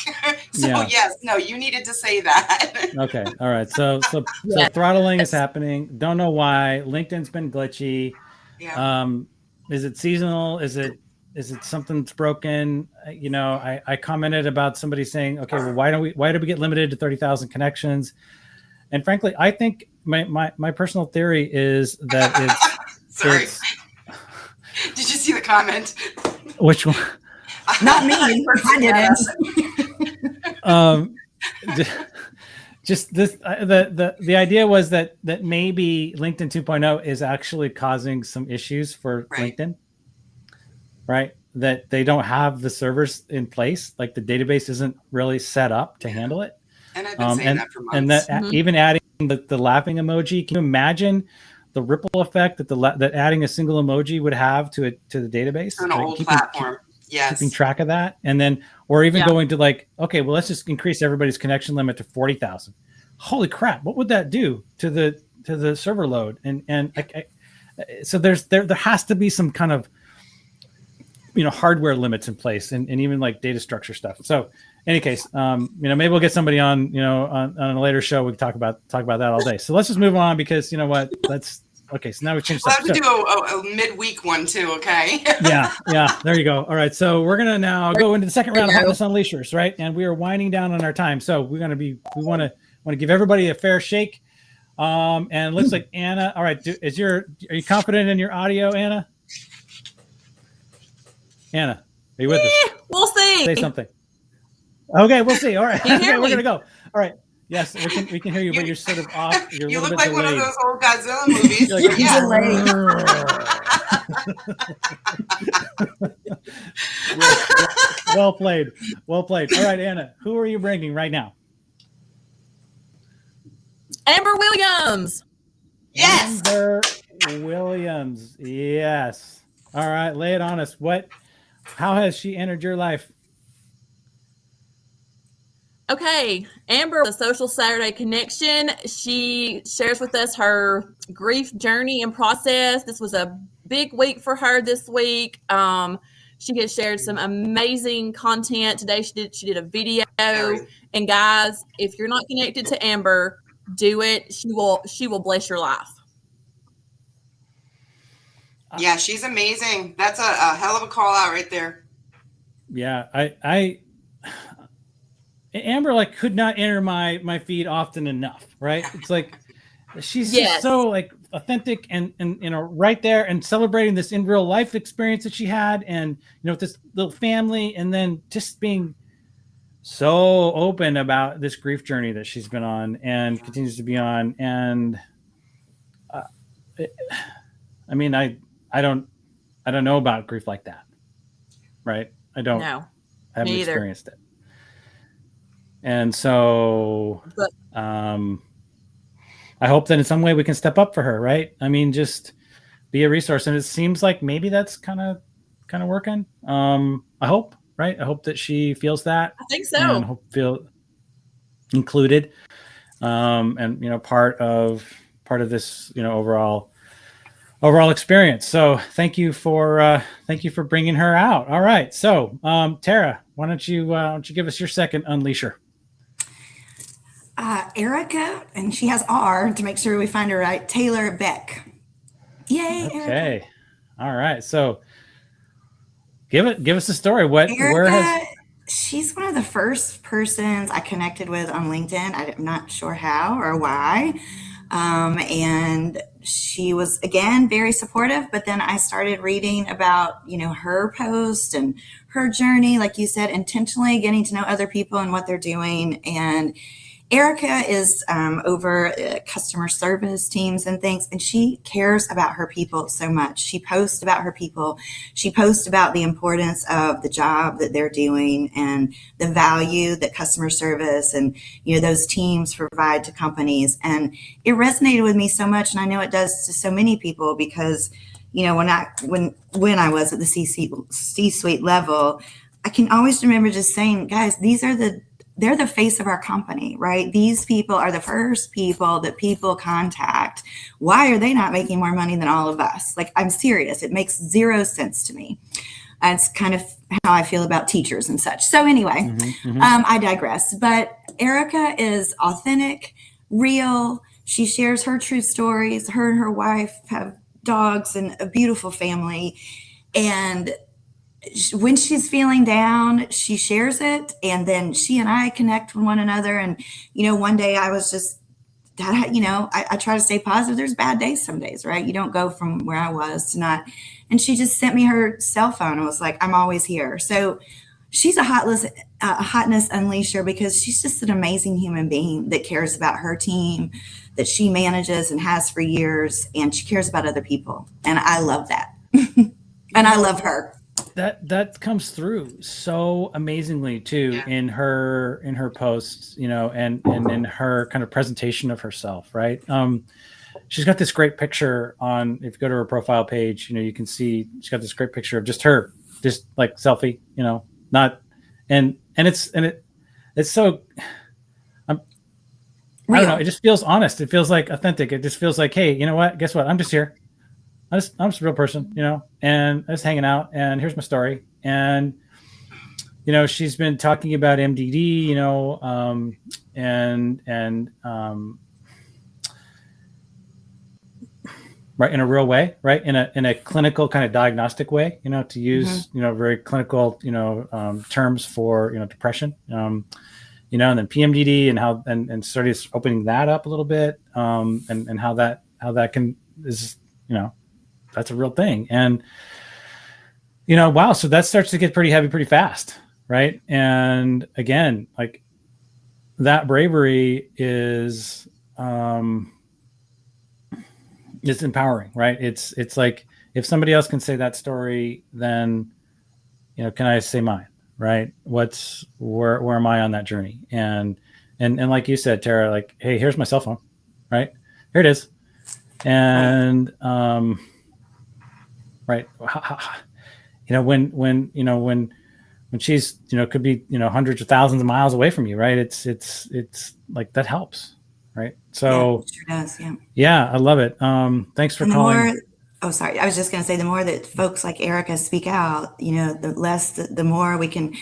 Yes, no, you needed to say that. Okay. All right. So throttling is happening. Don't know why. LinkedIn's been glitchy. Yeah. Is it seasonal? Is it something that's broken? I commented about somebody saying, okay, well, why do we get limited to 30,000 connections? And frankly, I think my personal theory is that it's sorry. Did you see the comment? Which one? Not me. I didn't. Just this. The idea was that maybe LinkedIn 2.0 is actually causing some issues for LinkedIn, right? That they don't have the servers in place, like the database isn't really set up to handle it. And I've been saying that for months. And that even adding the laughing emoji, can you imagine the ripple effect that adding a single emoji would have to the database? On an old platform. Yes. Keeping track of that. And then, or even going to like, okay, well, let's just increase everybody's connection limit to 40,000. Holy crap. What would that do to the server load? And so there has to be some kind of, hardware limits in place and even like data structure stuff. So in any case, maybe we'll get somebody on, on a later show. We can talk about that all day. So let's just move on because you know what, okay, so now we changed. We'll have to do a midweek one too, okay? yeah, there you go. All right, so we're gonna now go into the second round of Hotness Unleashers, right? And we are winding down on our time, so we want to give everybody a fair shake. And it looks like Anna. All right, are you confident in your audio, Anna? Anna, are you with us? We'll see. Say something. Okay, we'll see. All right, okay, we're gonna go. All right. Yes, we can hear you, but you're sort of off. You look like delayed. One of those old Godzilla movies. Well played. All right, Anna, who are you bringing right now? Amber Williams. Yes. Amber Williams. Yes. All right, lay it on us. How has she entered your life? Okay, Amber, the Social Saturday Connection. She shares with us her grief journey and process. This was a big week for her this week. She has shared some amazing content today. She did a video. And guys, if you're not connected to Amber, do it. She will bless your life. Yeah, she's amazing. That's a hell of a call out right there. Yeah, Amber like could not enter my feed often enough, right? It's like she's Yes. just so like authentic and you know, right there and celebrating this in real life experience that she had, and you know, with this little family, and then just being so open about this grief journey that she's been on and continues to be on. And I mean, I don't know about grief like that, right? I haven't me either. experienced it. And so But I hope that in some way we can step up for her, right? I mean, just be a resource. And it seems like maybe that's kind of working. I hope, right? I hope that she feels that. I think so. And feel included. And you know, part of this, you know, overall experience. So thank you for bringing her out. All right. So Tara, why don't you give us your second unleasher? Erika, and she has R to make sure we find her right. Taylor Beck. Yay. Okay. Erika. All right. So give us a story. She's one of the first persons I connected with on LinkedIn. I'm not sure how or why. And she was, again, very supportive, but then I started reading about, you know, her post and her journey, like you said, intentionally getting to know other people and what they're doing. And Erika is over customer service teams and things, and she cares about her people so much. She posts about her people. She posts about the importance of the job that they're doing and the value that customer service and, you know, those teams provide to companies. And it resonated with me so much, and I know it does to so many people because, you know, when I was at the C-suite level, I can always remember just saying, guys, they're the face of our company, right? These people are the first people that people contact. Why are they not making more money than all of us? Like, I'm serious. It makes zero sense to me. That's kind of how I feel about teachers and such. So anyway, I digress. But Erika is authentic, real. She shares her true stories. Her and her wife have dogs and a beautiful family. And when she's feeling down, she shares it, and then she and I connect with one another. And, you know, one day I was just, you know, I try to stay positive. There's bad days some days, right? You don't go from where I was to not. And she just sent me her cell phone and was like, I'm always here. So she's a Hotness Unleasher because she's just an amazing human being that cares about her team that she manages and has for years. And she cares about other people. And I love that. And I love her. That comes through so amazingly too in her posts, you know, and in her kind of presentation of herself, right? She's got this great picture on, if you go to her profile page, you know, you can see she's got this great picture of just her, just like selfie, you know, not, and it's so, I don't know, it just feels honest. It feels like authentic. It just feels like, hey, you know what? Guess what? I'm just here. I'm just a real person, you know, and I'm just hanging out, and here's my story. And, you know, she's been talking about MDD, you know, right, in a real way, right, in a clinical kind of diagnostic way, you know, to use, you know, very clinical, you know, terms for, you know, depression, you know, and then PMDD and how and started opening that up a little bit, and how that is, you know, that's a real thing. And, you know, wow. So that starts to get pretty heavy pretty fast. Right. And again, like that bravery is empowering, right? It's like, if somebody else can say that story, then, you know, can I say mine? Right. Where am I on that journey? And like you said, Tara, like, hey, here's my cell phone, right? Here it is. And, right. You know, when she's, you know, could be, you know, hundreds of thousands of miles away from you, right? It's like that helps, right? So it sure does, yeah. Yeah, I love it. Thanks for calling. I was just going to say, the more that folks like Erika speak out, you know, the more we can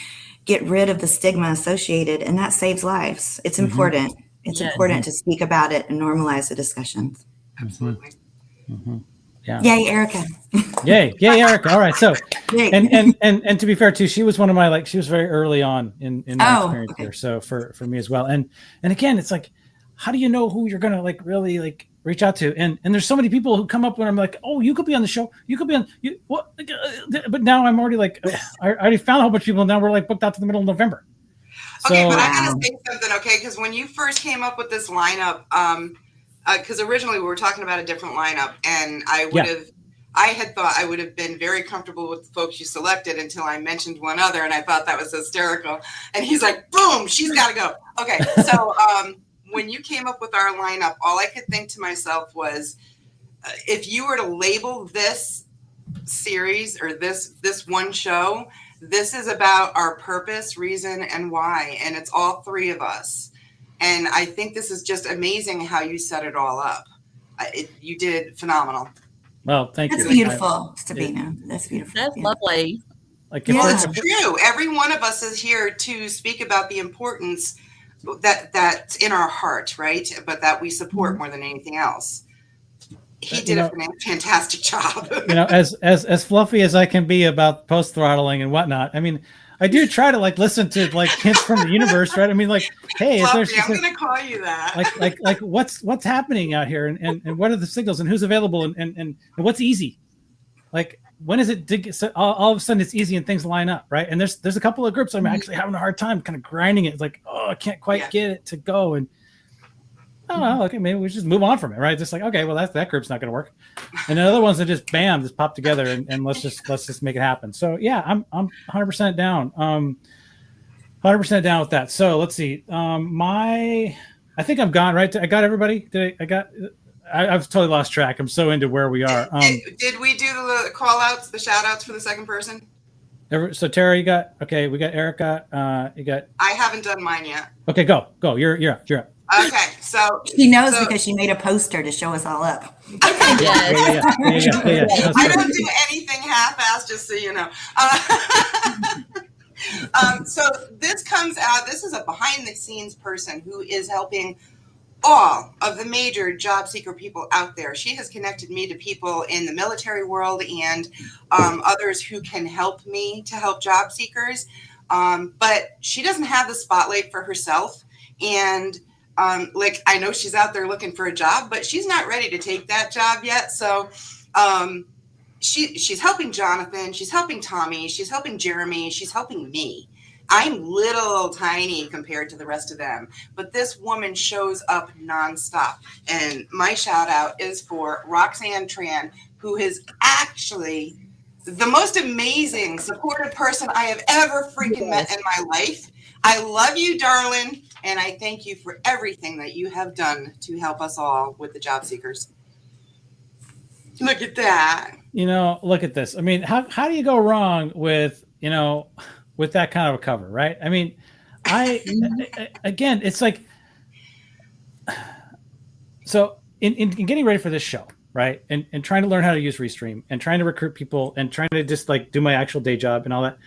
get rid of the stigma associated, and that saves lives. It's important. It's important to speak about it and normalize the discussion. Absolutely. Yeah. Yay, Erika. Yay, Erika. All right. So, Yay. and to be fair too, she was one of my she was very early on in my experience okay. here. So for me as well. And again, it's like, how do you know who you're gonna really reach out to? And there's so many people who come up when I'm like, oh, you could be on the show. You could be on what? But now I'm already I already found a whole bunch of people. And now we're booked out to the middle of November. Okay, So, but I gotta say something, okay? Because when you first came up with this lineup, because originally we were talking about a different lineup, and I had thought I would have been very comfortable with the folks you selected until I mentioned one other, and I thought that was hysterical. And he's like, boom, she's got to go. Okay, so when you came up with our lineup, all I could think to myself was, if you were to label this series or this one show, this is about our purpose, reason, and why, and it's all three of us. And I think this is just amazing how you set it all up. You did phenomenal. Well, thank you. That's beautiful, Stevina. That's beautiful. That's lovely. It's true. Every one of us is here to speak about the importance that's in our heart, right? But that we support more than anything else. He did a fantastic job. As fluffy as I can be about post throttling and whatnot. I mean, I do try to listen to hints from the universe, right? I mean, hey, Fluffy, I'm going to call you that. What's happening out here, and what are the signals, and who's available, and what's easy? When is it? So all of a sudden it's easy and things line up, right? And there's a couple of groups I'm actually having a hard time kind of grinding it. It's I can't quite get it to go, and I don't know. Okay, maybe we just move on from it, right? Just okay, well that group's not going to work, and the other ones that just pop together, and let's just make it happen. So yeah, I'm 100% down. 100% down with that. So let's see. I think I'm gone, right? I got everybody. I've totally lost track. I'm so into where we are. Did we do the call outs, the shout outs for the second person? So Tara, we got Erika. You got. I haven't done mine yet. Okay, go. You're up. Okay, so she knows because she made a poster to show us all up. Yeah. I don't do anything half-assed, just so you know. So this comes out. This is a behind-the-scenes person who is helping all of the major job seeker people out there. She has connected me to people in the military world and others who can help me to help job seekers. But she doesn't have the spotlight for herself. And I know she's out there looking for a job, but she's not ready to take that job yet. So she's helping Jonathan. She's helping Tommy. She's helping Jeremy. She's helping me. I'm little tiny compared to the rest of them, but this woman shows up nonstop. And my shout out is for Roxane Tran, who is actually the most amazing, supportive person I have ever freaking met in my life. I love you, darling, and I thank you for everything that you have done to help us all with the job seekers. Look at that. Look at this. I mean, how do you go wrong with that kind of a cover, right? I mean, again, it's so in getting ready for this show, right? And trying to learn how to use Restream and trying to recruit people and trying to just do my actual day job and all that,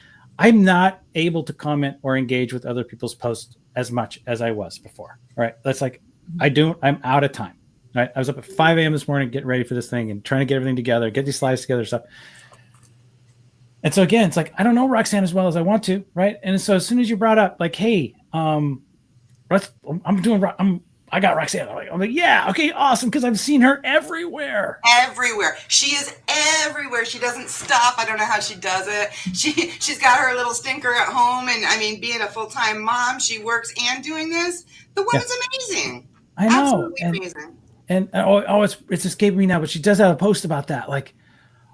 I'm not able to comment or engage with other people's posts as much as I was before, right? That's I'm out of time, right? I was up at 5 a.m. this morning getting ready for this thing and trying to get everything together, get these slides together and stuff. And so again, it's I don't know Roxane as well as I want to, right? And so as soon as you brought up hey, I got Roxane. I'm like, yeah, okay, awesome, because I've seen her everywhere. Everywhere. She is everywhere. She doesn't stop. I don't know how she does it. She's got her little stinker at home, and I mean, being a full-time mom, she works and doing this. The woman's amazing. I know. Absolutely amazing. And it's escaping me now, but she does have a post about that.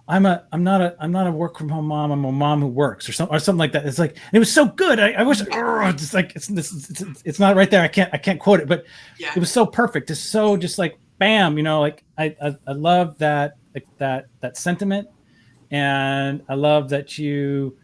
I'm not a work from home mom. I'm a mom who works or something like that. It's it was so good. I wish it's not right there. I can't quote it, but it was so perfect. It's so just bam, I love that sentiment, and I love that you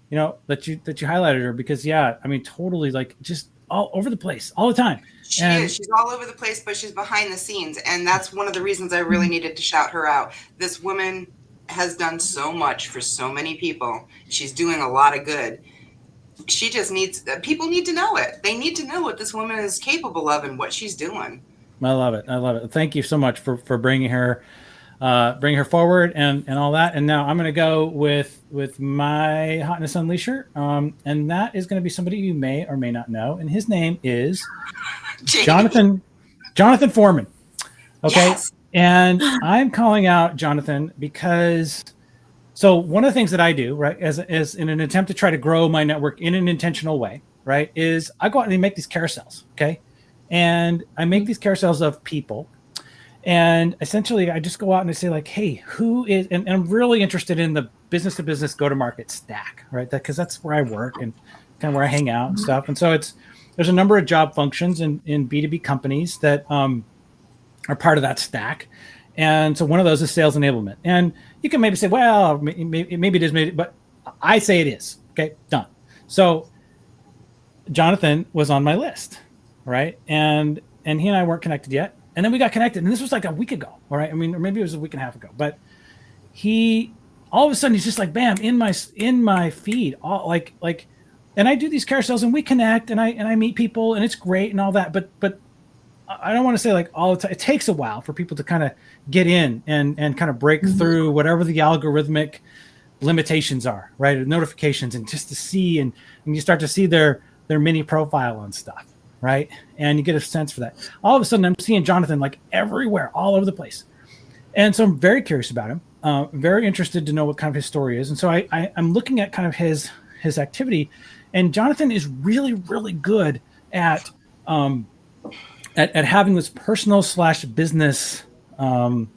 highlighted her because I mean totally just all over the place all the time. She's all over the place, but she's behind the scenes, and that's one of the reasons I really needed to shout her out. This woman has done so much for so many people. She's doing a lot of good. She just people need to know it. They need to know what this woman is capable of and what she's doing. I love it. Thank you so much for bringing her bring her forward and all that. And now I'm going to go with my Hotness Unleasher. And that is going to be somebody you may or may not know. And his name is Jonathan Foreman. Okay. Yes. And I'm calling out Jonathan because, so one of the things that I do, right, as in an attempt to try to grow my network in an intentional way, right, is I go out and make these carousels. Okay. And I make these carousels of people. And essentially, I just go out and I say, like, hey, who is, and I'm really interested in the business to business go to market stack, right? Because that's where I work and kind of where I hang out and stuff. And so there's a number of job functions in B2B companies that are part of that stack. And so one of those is sales enablement. And you can maybe say, well, maybe it is, but I say it is. Okay, done. So Jonathan was on my list, right? And he and I weren't connected yet. And then we got connected, and this was like a week ago, all right? I mean, or maybe it was a week and a half ago. But he, all of a sudden, he's just like, bam, in my feed, all like, and I do these carousels, and we connect, and I meet people, and it's great and all that. But I don't want to say like all the time. It takes a while for people to kind of get in and kind of break through whatever the algorithmic limitations are, right? Notifications, and just to see, and you start to see their mini profile on stuff. Right. And you get a sense for that. All of a sudden, I'm seeing Jonathan like everywhere, all over the place. And so I'm very curious about him, very interested to know what kind of his story is. And so I'm looking at kind of his activity. And Jonathan is really, really good at having this personal / business like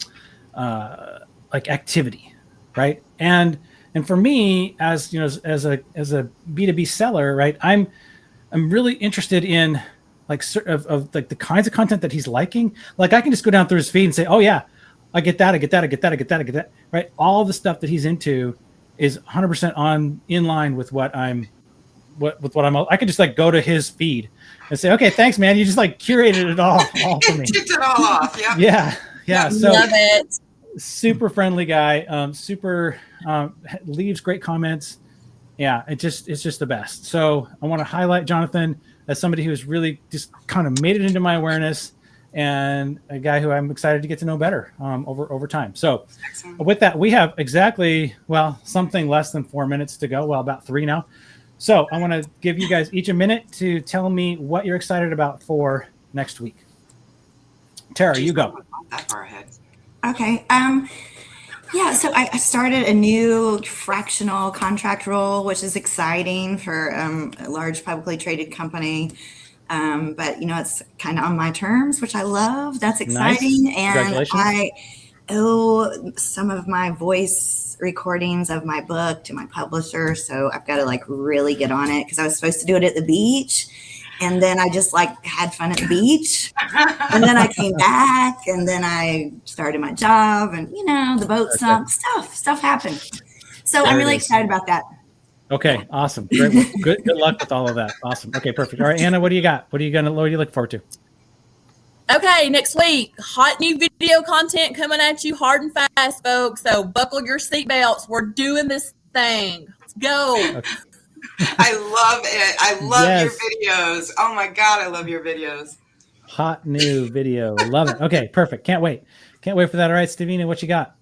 activity. Right. And for me, as you know, as a B2B seller, right, I'm really interested in like sort of like the kinds of content that he's liking. Like I can just go down through his feed and say, oh yeah, I get that. Right. All the stuff that he's into is 100% in line with what I'm I could just like go to his feed and say, okay, thanks, man. You just like curated it all for me. Ticked it all off. Yeah. So Love it. super friendly guy. Super leaves great comments. Yeah, it's just the best. So I want to highlight Jonathan as somebody who has really just kind of made it into my awareness, and a guy who I'm excited to get to know better over time. So with that, we have exactly, something less than 4 minutes to go. Well, about 3 now. So I want to give you guys each a minute to tell me what you're excited about for next week. Tara, you go. Not that far ahead. Okay. Yeah, so I started a new fractional contract role, which is exciting for a large publicly traded company. But, it's kind of on my terms, which I love. That's exciting. Nice. And I owe some of my voice recordings of my book to my publisher. So I've got to like really get on it because I was supposed to do it at the beach. And then I just like had fun at the beach, and then I came back, and then I started my job, and the boat sunk. Stuff happened. So I'm really excited about that. Okay, awesome, great work. Good luck with all of that. Awesome. Okay, perfect. All right, Anna, what do you got? What are you look forward to? Okay, next week, hot new video content coming at you hard and fast, folks. So buckle your seatbelts. We're doing this thing. Let's go. Okay. I love it. I love your videos. Oh my God, I love your videos. Hot new video. Love it. Okay, perfect. Can't wait for that. All right, Stevina, what you got?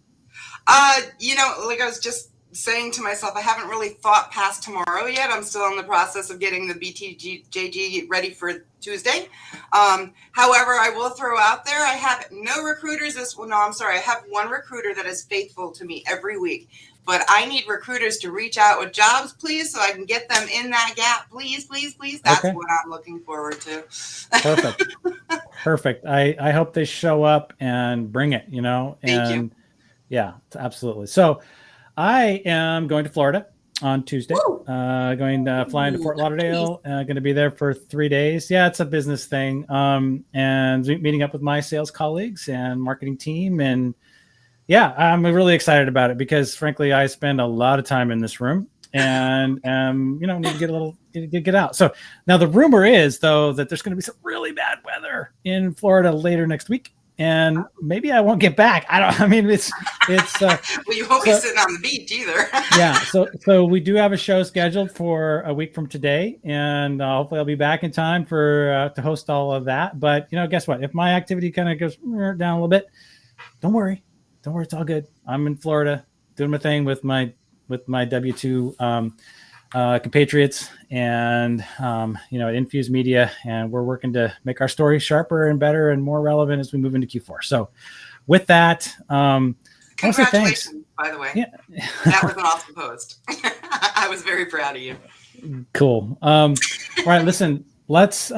Like I was just saying to myself, I haven't really thought past tomorrow yet. I'm still in the process of getting the BTJG ready for Tuesday. However, I will throw out there, I have no recruiters I have one recruiter that is faithful to me every week. But I need recruiters to reach out with jobs, please, so I can get them in that gap. Please, please, please. That's what I'm looking forward to. Perfect. I hope they show up and bring it, Thank you. Yeah, absolutely. So I am going to Florida on Tuesday, flying to Fort Lauderdale, going to be there for 3 days. Yeah, it's a business thing. And meeting up with my sales colleagues and marketing team. And yeah, I'm really excited about it because frankly, I spend a lot of time in this room and, need to get out. So now the rumor is though, that there's going to be some really bad weather in Florida later next week. And maybe I won't get back. It's well, you won't be sitting on the beach either. Yeah. So we do have a show scheduled for a week from today, and hopefully I'll be back in time to host all of that. But guess what? If my activity kind of goes down a little bit, don't worry. don't worry, it's all good. I'm in Florida doing my thing with my W2 compatriots and at Infuse Media, and we're working to make our story sharper and better and more relevant as we move into Q4. So with that, congratulations, by the way. Yeah. That was an awesome post. I was very proud of you. Cool. All right, listen, let's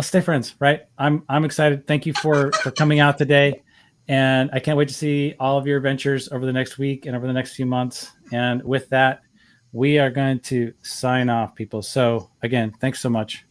stay friends, right? I'm excited. Thank you for coming out today. And I can't wait to see all of your adventures over the next week and over the next few months. And with that, we are going to sign off, people. So again, thanks so much.